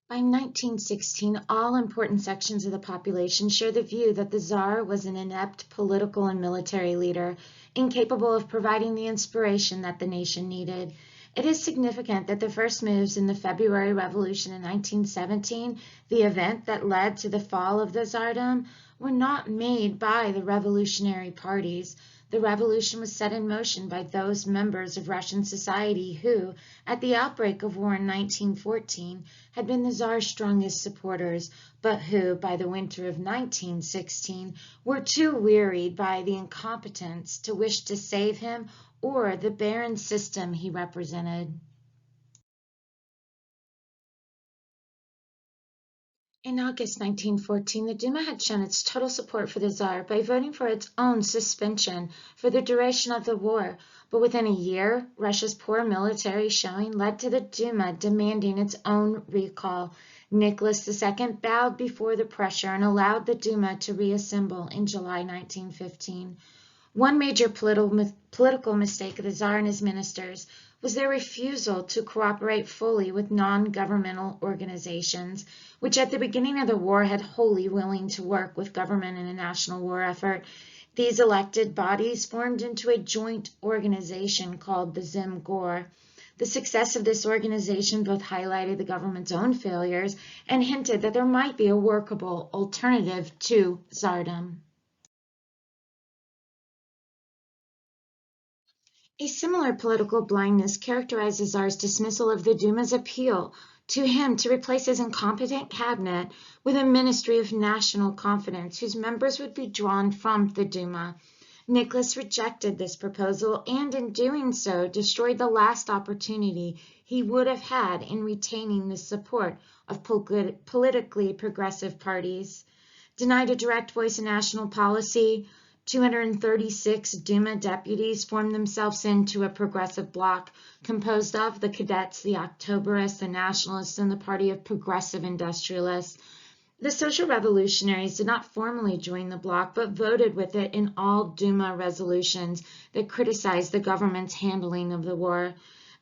By 1916, all important sections of the population shared the view that the Tsar was an inept political and military leader, incapable of providing the inspiration that the nation needed. It is significant that the first moves in the February Revolution in 1917, the event that led to the fall of the Tsardom, were not made by the revolutionary parties. The revolution was set in motion by those members of Russian society who, at the outbreak of war in 1914, had been the Tsar's strongest supporters, but who, by the winter of 1916, were too wearied by the incompetence to wish to save him or the barren system he represented. In August 1914, the Duma had shown its total support for the Tsar by voting for its own suspension for the duration of the war, but within a year, Russia's poor military showing led to the Duma demanding its own recall. Nicholas II bowed before the pressure and allowed the Duma to reassemble in July 1915. One major political mistake of the Tsar and his ministers was their refusal to cooperate fully with non-governmental organizations, which at the beginning of the war had wholly willing to work with government in a national war effort. These elected bodies formed into a joint organization called the Zemgor. The success of this organization both highlighted the government's own failures and hinted that there might be a workable alternative to Tsardom. A similar political blindness characterized the Tsar's dismissal of the Duma's appeal to him to replace his incompetent cabinet with a ministry of national confidence whose members would be drawn from the Duma. Nicholas rejected this proposal and in doing so destroyed the last opportunity he would have had in retaining the support of politically progressive parties. Denied a direct voice in national policy, 236 Duma deputies formed themselves into a progressive bloc composed of the Cadets, the Octoberists, the Nationalists, and the Party of Progressive Industrialists. The Social Revolutionaries did not formally join the bloc, but voted with it in all Duma resolutions that criticized the government's handling of the war.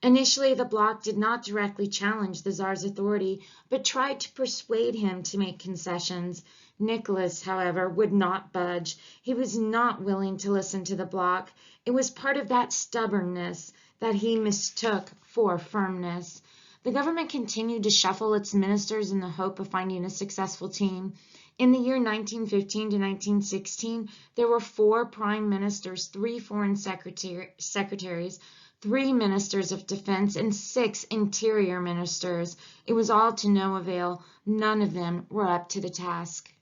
Initially, the bloc did not directly challenge the Tsar's authority, but tried to persuade him to make concessions. Nicholas, however, would not budge. He was not willing to listen to the bloc. It was part of that stubbornness that he mistook for firmness. The government continued to shuffle its ministers in the hope of finding a successful team. In the year 1915 to 1916, there were 4 prime ministers, 3 foreign secretaries, 3 ministers of defense, and 6 interior ministers. It was all to no avail. None of them were up to the task.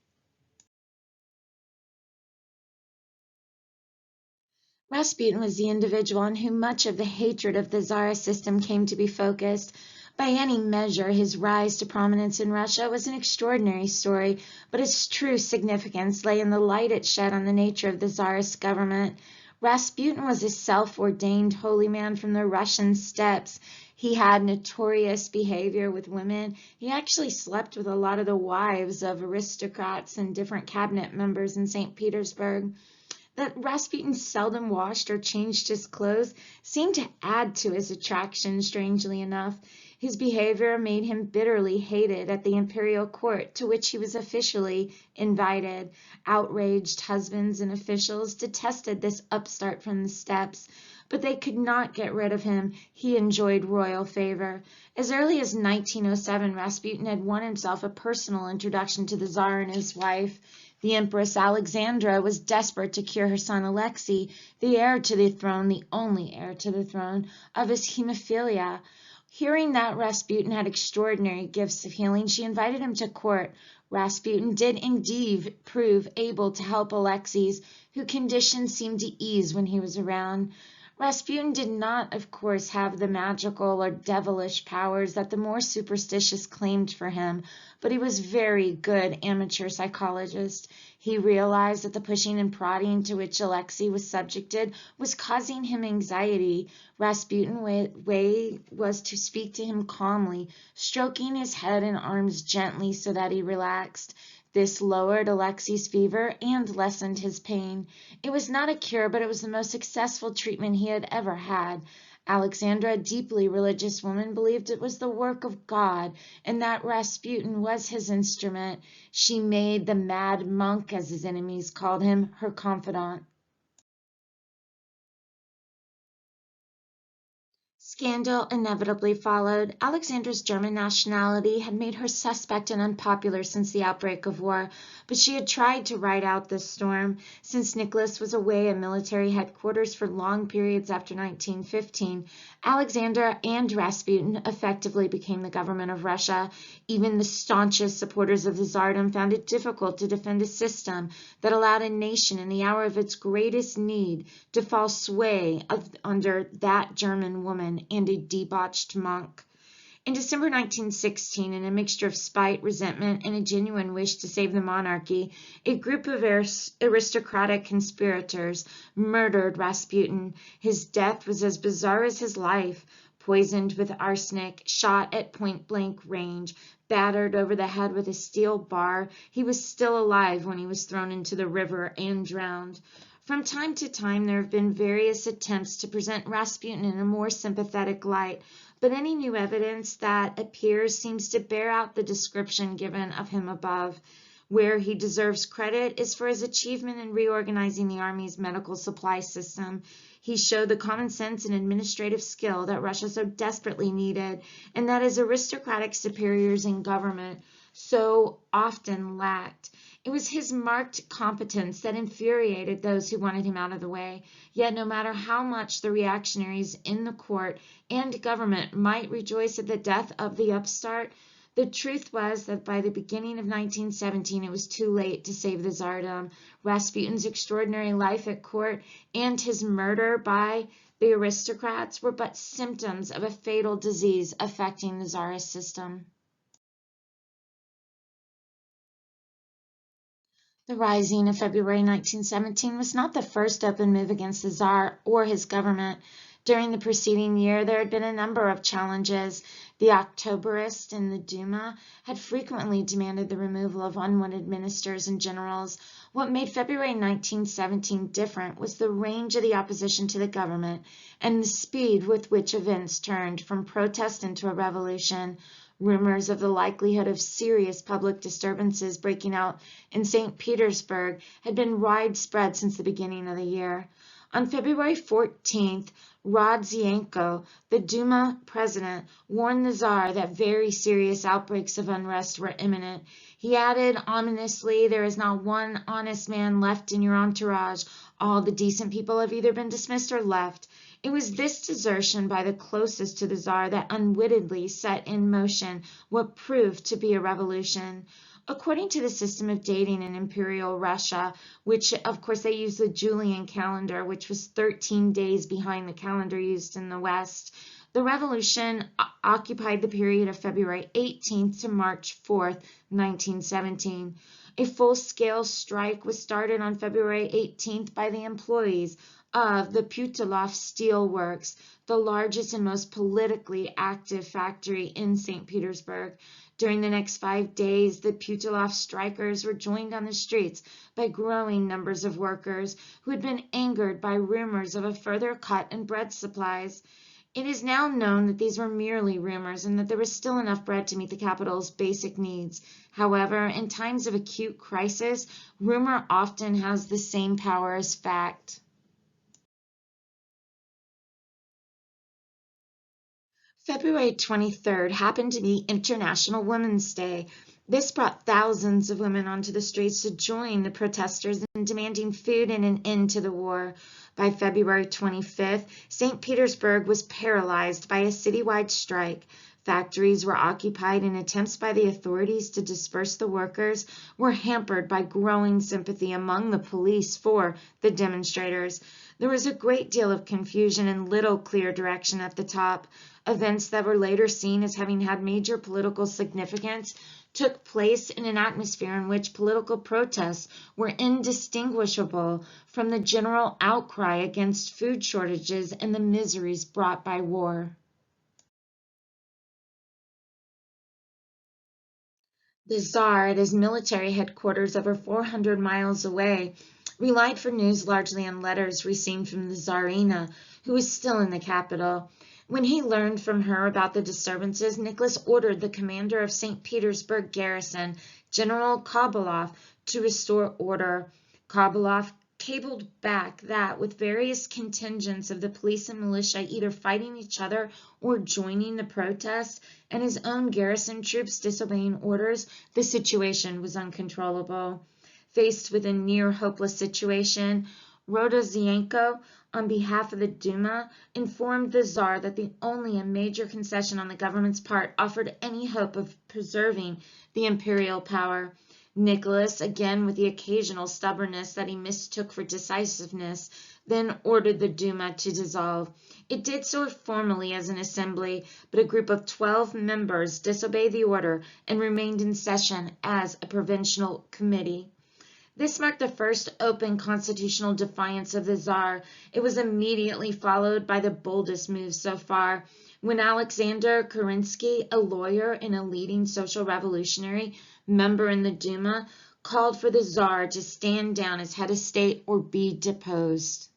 Rasputin was the individual on whom much of the hatred of the Tsarist system came to be focused. By any measure, his rise to prominence in Russia was an extraordinary story, but its true significance lay in the light it shed on the nature of the Tsarist government. Rasputin was a self-ordained holy man from the Russian steppes. He had notorious behavior with women. He actually slept with a lot of the wives of aristocrats and different cabinet members in St. Petersburg. That Rasputin seldom washed or changed his clothes seemed to add to his attraction, strangely enough. His behavior made him bitterly hated at the imperial court to which he was officially invited. Outraged husbands and officials detested this upstart from the steppes, but they could not get rid of him. He enjoyed royal favor. As early as 1907, Rasputin had won himself a personal introduction to the Tsar and his wife. The Empress Alexandra was desperate to cure her son Alexei, the heir to the throne, the only heir to the throne, of his hemophilia. Hearing that Rasputin had extraordinary gifts of healing, she invited him to court. Rasputin did indeed prove able to help Alexei, whose condition seemed to ease when he was around. Rasputin did not, of course, have the magical or devilish powers that the more superstitious claimed for him, but he was very good amateur psychologist. He realized that the pushing and prodding to which Alexei was subjected was causing him anxiety. Rasputin's way was to speak to him calmly, stroking his head and arms gently so that he relaxed. This lowered Alexei's fever and lessened his pain. It was not a cure, but it was the most successful treatment he had ever had. Alexandra, a deeply religious woman, believed it was the work of God and that Rasputin was his instrument. She made the mad monk, as his enemies called him, her confidant. Scandal inevitably followed. Alexandra's German nationality had made her suspect and unpopular since the outbreak of war, but she had tried to ride out this storm. Since Nicholas was away at military headquarters for long periods after 1915, Alexandra and Rasputin effectively became the government of Russia. Even the staunchest supporters of the Tsardom found it difficult to defend a system that allowed a nation in the hour of its greatest need to fall sway under that German woman and a debauched monk. In December 1916, in a mixture of spite, resentment, and a genuine wish to save the monarchy, a group of aristocratic conspirators murdered Rasputin. His death was as bizarre as his life. Poisoned with arsenic, shot at point-blank range, battered over the head with a steel bar, he was still alive when he was thrown into the river and drowned. From time to time, there have been various attempts to present Rasputin in a more sympathetic light, but any new evidence that appears seems to bear out the description given of him above. Where he deserves credit is for his achievement in reorganizing the Army's medical supply system. He showed the common sense and administrative skill that Russia so desperately needed, and that his aristocratic superiors in government so often lacked. It was his marked competence that infuriated those who wanted him out of the way. Yet no matter how much the reactionaries in the court and government might rejoice at the death of the upstart, the truth was that by the beginning of 1917 it was too late to save the Tsardom. Rasputin's extraordinary life at court and his murder by the aristocrats were but symptoms of a fatal disease affecting the Tsarist system. The rising of February 1917 was not the first open move against the Tsar or his government. During the preceding year, there had been a number of challenges. The Octoberists in the Duma had frequently demanded the removal of unwanted ministers and generals. What made February 1917 different was the range of the opposition to the government and the speed with which events turned from protest into a revolution. Rumors of the likelihood of serious public disturbances breaking out in St. Petersburg had been widespread since the beginning of the year. On February 14th, Rodzianko, the Duma president, warned the Tsar that very serious outbreaks of unrest were imminent. He added ominously, "There is not one honest man left in your entourage. All the decent people have either been dismissed or left." It was this desertion by the closest to the Tsar that unwittingly set in motion what proved to be a revolution. According to the system of dating in Imperial Russia, which of course they used the Julian calendar, which was 13 days behind the calendar used in the West, the revolution occupied the period of February 18th to March 4th, 1917. A full-scale strike was started on February 18th by the employees of the Putilov Steel Works, the largest and most politically active factory in St. Petersburg. During the next 5 days, the Putilov strikers were joined on the streets by growing numbers of workers who had been angered by rumors of a further cut in bread supplies. It is now known that these were merely rumors and that there was still enough bread to meet the capital's basic needs. However, in times of acute crisis, rumor often has the same power as fact. February 23rd happened to be International Women's Day. This brought thousands of women onto the streets to join the protesters in demanding food and an end to the war. By February 25th, St. Petersburg was paralyzed by a citywide strike. Factories were occupied, and attempts by the authorities to disperse the workers were hampered by growing sympathy among the police for the demonstrators. There was a great deal of confusion and little clear direction at the top. Events that were later seen as having had major political significance took place in an atmosphere in which political protests were indistinguishable from the general outcry against food shortages and the miseries brought by war. The Tsar, at his military headquarters over 400 miles away, relied for news largely on letters received from the Tsarina, who was still in the capital. When he learned from her about the disturbances, Nicholas ordered the commander of St. Petersburg garrison, General Kobylov, to restore order. Kobylov cabled back that, with various contingents of the police and militia either fighting each other or joining the protests, and his own garrison troops disobeying orders, the situation was uncontrollable. Faced with a near hopeless situation, Rodozienko, on behalf of the Duma, informed the Tsar that only a major concession on the government's part offered any hope of preserving the imperial power. Nicholas, again with the occasional stubbornness that he mistook for decisiveness, then ordered the Duma to dissolve. It did so formally as an assembly, but a group of 12 members disobeyed the order and remained in session as a provincial committee. This marked the first open constitutional defiance of the Tsar. It was immediately followed by the boldest move so far, when Alexander Kerensky, a lawyer and a leading social revolutionary, member in the Duma, called for the Tsar to stand down as head of state or be deposed.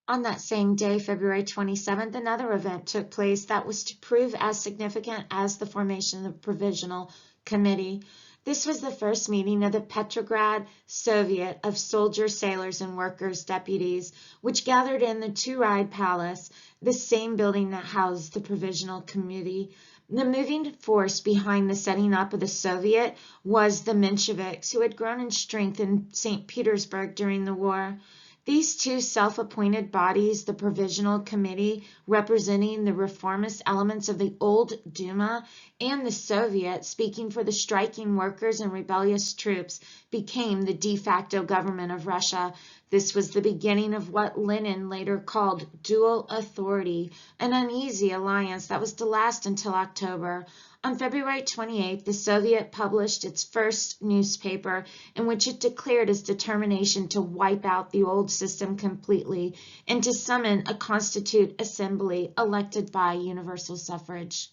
On that same day, February 27th, another event took place that was to prove as significant as the formation of the Provisional Committee. This was the first meeting of the Petrograd Soviet of Soldiers, Sailors, and Workers' Deputies, which gathered in the Two-Ride Palace, the same building that housed the Provisional Committee. The moving force behind the setting up of the Soviet was the Mensheviks, who had grown in strength in St. Petersburg during the war. These two self-appointed bodies, the Provisional Committee, representing the reformist elements of the old Duma, and the Soviet, speaking for the striking workers and rebellious troops, became the de facto government of Russia. This was the beginning of what Lenin later called dual authority, an uneasy alliance that was to last until October. On February 28, the Soviet published its first newspaper, in which it declared its determination to wipe out the old system completely and to summon a constituent assembly elected by universal suffrage.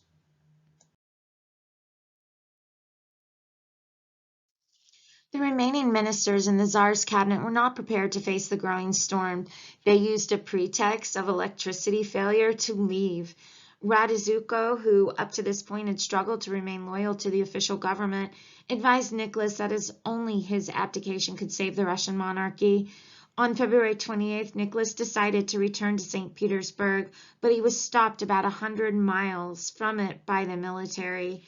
The remaining ministers in the Tsar's cabinet were not prepared to face the growing storm. They used a pretext of electricity failure to leave. Radziwiłł, who up to this point had struggled to remain loyal to the official government, advised Nicholas that only his abdication could save the Russian monarchy. On February 28th, Nicholas decided to return to St. Petersburg, but he was stopped about 100 miles from it by the military.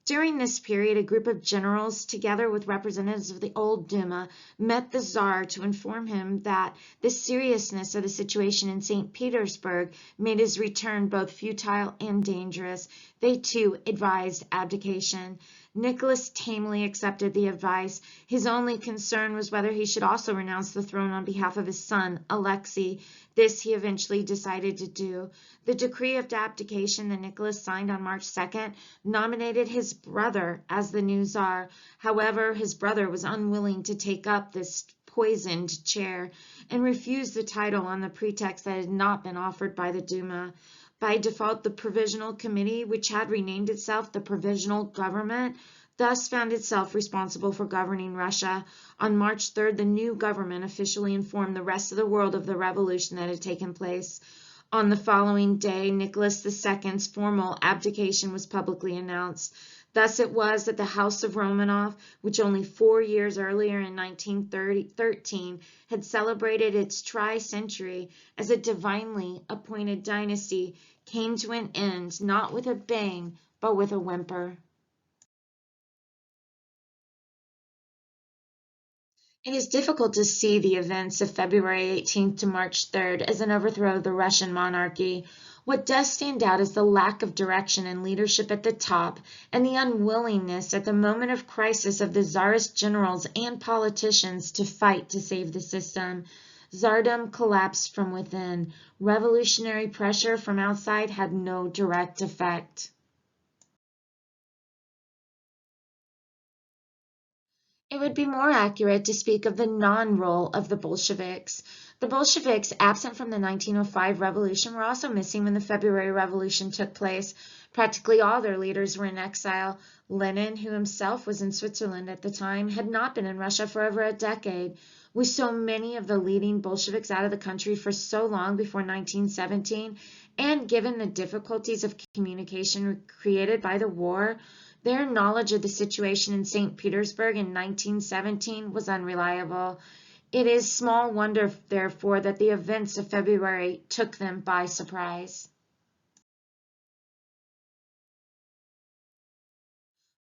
During this period, a group of generals, together with representatives of the old Duma, met the Tsar to inform him that the seriousness of the situation in St. Petersburg made his return both futile and dangerous. They too advised abdication. Nicholas tamely accepted the advice. His only concern was whether he should also renounce the throne on behalf of his son, Alexei. This he eventually decided to do. The decree of abdication that Nicholas signed on March 2nd nominated his brother as the new Tsar. However, his brother was unwilling to take up this poisoned chair and refused the title on the pretext that it had not been offered by the Duma. By default, the Provisional Committee, which had renamed itself the Provisional Government, thus found itself responsible for governing Russia. On March 3rd, the new government officially informed the rest of the world of the revolution that had taken place. On the following day, Nicholas II's formal abdication was publicly announced. Thus it was that the House of Romanov, which only 4 years earlier in 1913 had celebrated its tri-century as a divinely appointed dynasty, came to an end, not with a bang, but with a whimper. It is difficult to see the events of February 18th to March 3rd as an overthrow of the Russian monarchy. What does stand out is the lack of direction and leadership at the top, and the unwillingness at the moment of crisis of the Tsarist generals and politicians to fight to save the system. Tsardom collapsed from within. Revolutionary pressure from outside had no direct effect. It would be more accurate to speak of the non-role of the Bolsheviks. The Bolsheviks, absent from the 1905 revolution, were also missing when the February Revolution took place. Practically all their leaders were in exile. Lenin, who himself was in Switzerland at the time, had not been in Russia for over a decade. With so many of the leading Bolsheviks out of the country for so long before 1917, and given the difficulties of communication created by the war, their knowledge of the situation in St. Petersburg in 1917 was unreliable. It is small wonder, therefore, that the events of February took them by surprise.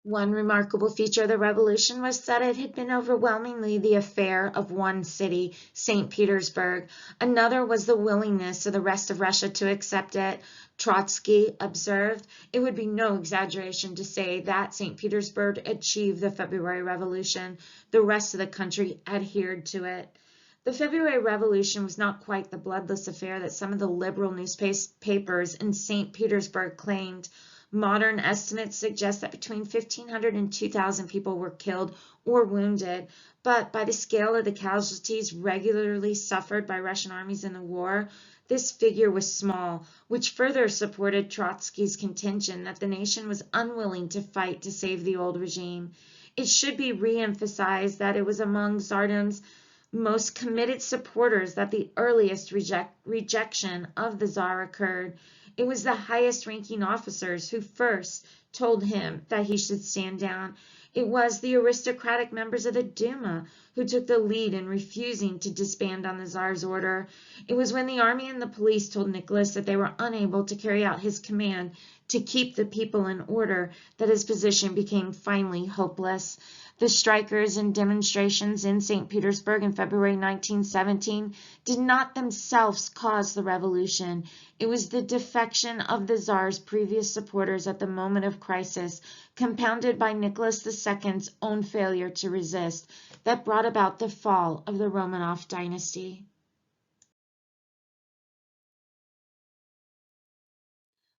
One remarkable feature of the revolution was that it had been overwhelmingly the affair of one city, St. Petersburg. Another was the willingness of the rest of Russia to accept it. Trotsky observed, "It would be no exaggeration to say that St. Petersburg achieved the February Revolution. The rest of the country adhered to it." The February Revolution was not quite the bloodless affair that some of the liberal newspapers in St. Petersburg claimed. Modern estimates suggest that between 1,500 and 2,000 people were killed or wounded, but by the scale of the casualties regularly suffered by Russian armies in the war, this figure was small, which further supported Trotsky's contention that the nation was unwilling to fight to save the old regime. It should be re-emphasized that it was among Tsardam's most committed supporters that the earliest rejection of the Tsar occurred. It was the highest ranking officers who first told him that he should stand down. It was the aristocratic members of the Duma who took the lead in refusing to disband on the Tsar's order. It was when the army and the police told Nicholas that they were unable to carry out his command to keep the people in order that his position became finally hopeless. The strikers and demonstrations in St. Petersburg in February 1917 did not themselves cause the revolution. It was the defection of the Tsar's previous supporters at the moment of crisis, compounded by Nicholas II's own failure to resist, that brought about the fall of the Romanov dynasty.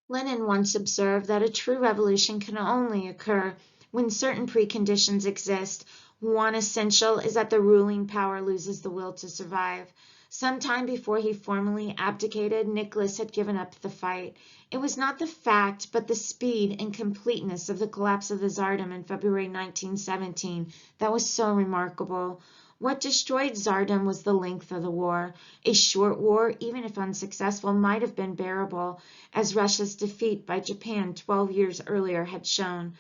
Lenin once observed that a true revolution can only occur when certain preconditions exist. One essential is that the ruling power loses the will to survive. Some time before he formally abdicated, Nicholas had given up the fight. It was not the fact, but the speed and completeness of the collapse of the Tsardom in February 1917 that was so remarkable. What destroyed Tsardom was the length of the war. A short war, even if unsuccessful, might have been bearable, as Russia's defeat by Japan 12 years earlier had shown.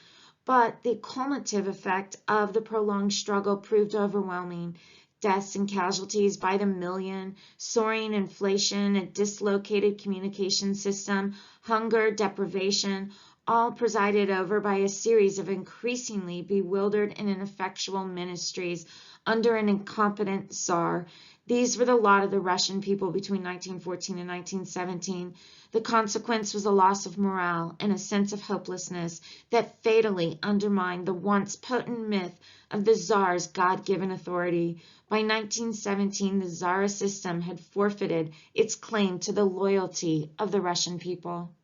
But the cumulative effect of the prolonged struggle proved overwhelming. Deaths and casualties by the million, soaring inflation, a dislocated communication system, hunger, deprivation, all presided over by a series of increasingly bewildered and ineffectual ministries under an incompetent Tsar. These were the lot of the Russian people between 1914 and 1917. The consequence was a loss of morale and a sense of hopelessness that fatally undermined the once potent myth of the Tsar's God-given authority. By 1917, the Tsarist system had forfeited its claim to the loyalty of the Russian people.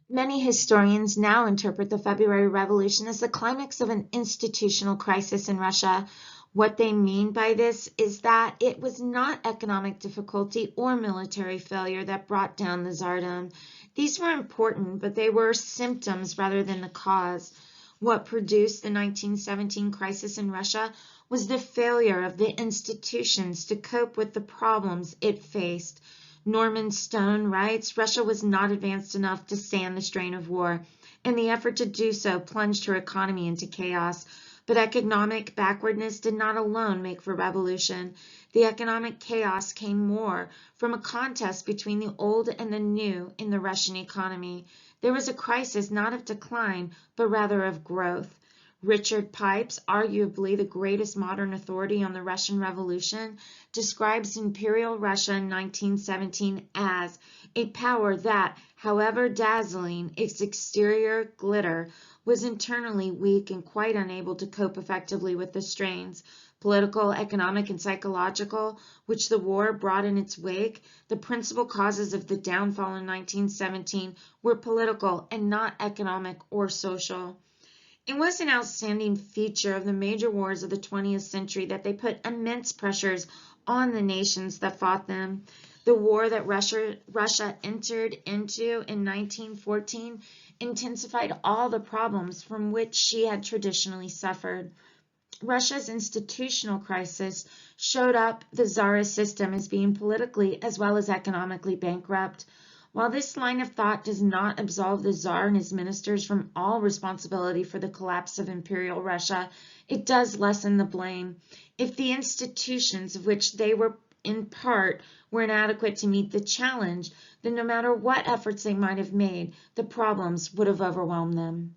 Many historians now interpret the February Revolution as the climax of an institutional crisis in Russia. What they mean by this is that it was not economic difficulty or military failure that brought down the Tsardom. These were important, but they were symptoms rather than the cause. What produced the 1917 crisis in Russia was the failure of the institutions to cope with the problems it faced. Norman Stone writes, Russia was not advanced enough to stand the strain of war, and the effort to do so plunged her economy into chaos. But economic backwardness did not alone make for revolution. The economic chaos came more from a contest between the old and the new in the Russian economy. There was a crisis not of decline, but rather of growth. Richard Pipes, arguably the greatest modern authority on the Russian Revolution, describes Imperial Russia in 1917 as a power that, however dazzling its exterior glitter, was internally weak and quite unable to cope effectively with the strains, political, economic, and psychological, which the war brought in its wake. The principal causes of the downfall in 1917 were political and not economic or social. It was an outstanding feature of the major wars of the 20th century that they put immense pressures on the nations that fought them. The war that Russia entered into in 1914 intensified all the problems from which she had traditionally suffered. Russia's institutional crisis showed up the Tsarist system as being politically as well as economically bankrupt. While this line of thought does not absolve the Tsar and his ministers from all responsibility for the collapse of Imperial Russia, it does lessen the blame. If the institutions of which they were in part were inadequate to meet the challenge, then no matter what efforts they might have made, the problems would have overwhelmed them.